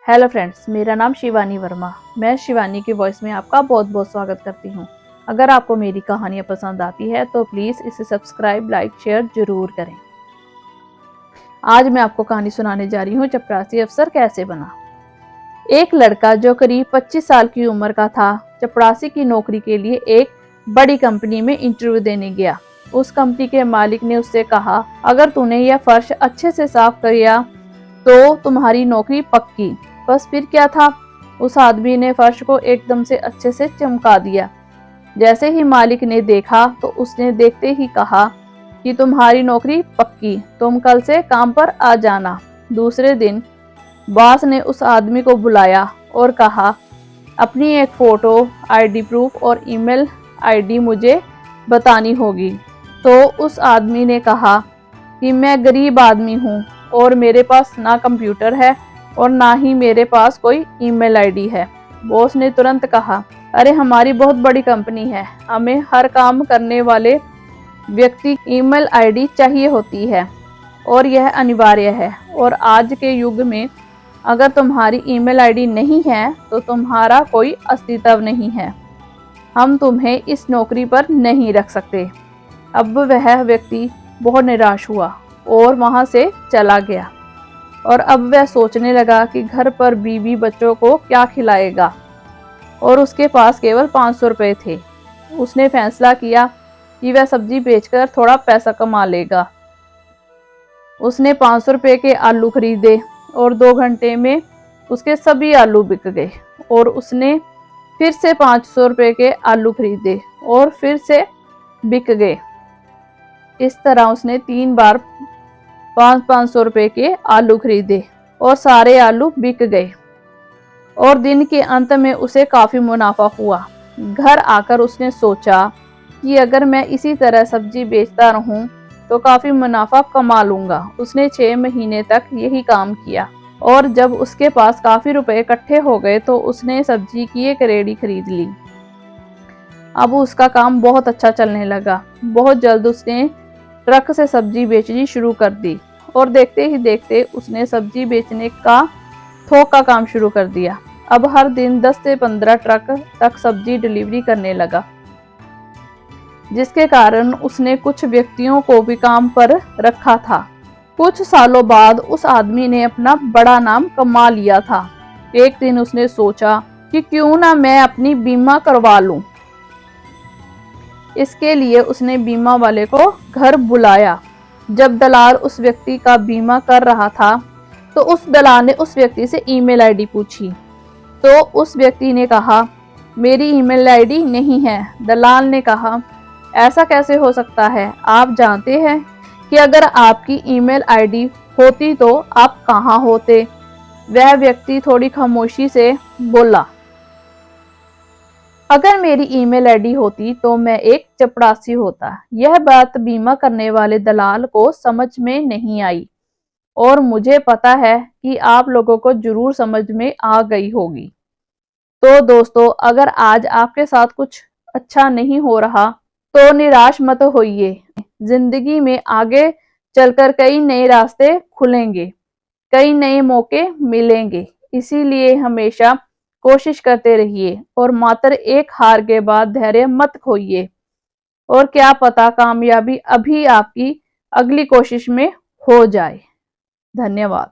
Hello friends, मेरा नाम शिवानी वर्मा। मैं शिवानी की वॉइस में आपका बहुत बहुत स्वागत करती हूँ। अगर आपको मेरी कहानियाँ पसंद आती है तो प्लीज़ इसे सब्सक्राइब, लाइक, शेयर जरूर करें। आज मैं आपको कहानी सुनाने जा रही हूँ, चपरासी अफसर कैसे बना। एक लड़का जो करीब 25 साल की उम्र का था, चपरासी की नौकरी के लिए एक बड़ी कंपनी में इंटरव्यू देने गया। उस कंपनी के मालिक ने उससे कहा, अगर तूने यह फर्श अच्छे से साफ किया तो तुम्हारी नौकरी पक्की। बस फिर क्या था, उस आदमी ने फर्श को एकदम से अच्छे से चमका दिया। जैसे ही मालिक ने देखा तो उसने देखते ही कहा कि तुम्हारी नौकरी पक्की, तुम कल से काम पर आ जाना। दूसरे दिन बॉस ने उस आदमी को बुलाया और कहा, अपनी एक फ़ोटो, आईडी प्रूफ और ईमेल आईडी मुझे बतानी होगी। तो उस आदमी ने कहा कि मैं गरीब आदमी हूँ और मेरे पास ना कंप्यूटर है और ना ही मेरे पास कोई ईमेल आईडी है। बॉस ने तुरंत कहा, अरे हमारी बहुत बड़ी कंपनी है, हमें हर काम करने वाले व्यक्ति ईमेल आईडी चाहिए होती है और यह अनिवार्य है। और आज के युग में अगर तुम्हारी ईमेल आईडी नहीं है तो तुम्हारा कोई अस्तित्व नहीं है, हम तुम्हें इस नौकरी पर नहीं रख सकते। अब वह व्यक्ति बहुत निराश हुआ और वहां से चला गया और अब वह सोचने लगा कि घर पर बीवी बच्चों को क्या खिलाएगा और उसके पास केवल 500 रुपये थे। उसने फैसला किया कि वह सब्जी बेचकर थोड़ा पैसा कमा लेगा। उसने 500 रुपये के आलू खरीदे और 2 घंटे में उसके सभी आलू बिक गए और उसने फिर से 500 रुपये के आलू खरीदे और फिर से बिक गए। इस तरह उसने 3 बार 500 रुपये के आलू खरीदे और सारे आलू बिक गए और दिन के अंत में उसे काफ़ी मुनाफा हुआ। घर आकर उसने सोचा कि अगर मैं इसी तरह सब्जी बेचता रहूं तो काफ़ी मुनाफा कमा लूँगा। उसने 6 महीने तक यही काम किया और जब उसके पास काफ़ी रुपए इकट्ठे हो गए तो उसने सब्जी की एक रेहड़ी खरीद ली। अब उसका काम बहुत अच्छा चलने लगा। बहुत जल्द उसने ट्रक से सब्जी बेचनी शुरू कर दी और देखते ही देखते उसने सब्जी बेचने का थोक का काम शुरू कर दिया। अब हर दिन 10 से 15 ट्रक तक सब्जी डिलीवरी करने लगा, जिसके कारण उसने कुछ व्यक्तियों को भी काम पर रखा था। कुछ सालों बाद उस आदमी ने अपना बड़ा नाम कमा लिया था। एक दिन उसने सोचा कि क्यों ना मैं अपनी बीमा करवा लूं। इसके लिए उसने बीमा वाले को घर बुलाया। जब दलाल उस व्यक्ति का बीमा कर रहा था तो उस दलाल ने उस व्यक्ति से ईमेल आईडी पूछी। तो उस व्यक्ति ने कहा, मेरी ईमेल आईडी नहीं है। दलाल ने कहा, ऐसा कैसे हो सकता है, आप जानते हैं कि अगर आपकी ईमेल आईडी होती तो आप कहाँ होते। वह व्यक्ति थोड़ी खामोशी से बोला, अगर मेरी ईमेल आईडी होती तो मैं एक चपरासी होता। यह बात बीमा करने वाले दलाल को समझ में नहीं आई और मुझे पता है कि आप लोगों को जरूर समझ में आ गई होगी। तो दोस्तों, अगर आज आपके साथ कुछ अच्छा नहीं हो रहा तो निराश मत होइए। जिंदगी में आगे चलकर कई नए रास्ते खुलेंगे, कई नए मौके मिलेंगे। इसीलिए हमेशा कोशिश करते रहिए और मात्र एक हार के बाद धैर्य मत खोइए। और क्या पता कामयाबी अभी आपकी अगली कोशिश में हो जाए। धन्यवाद।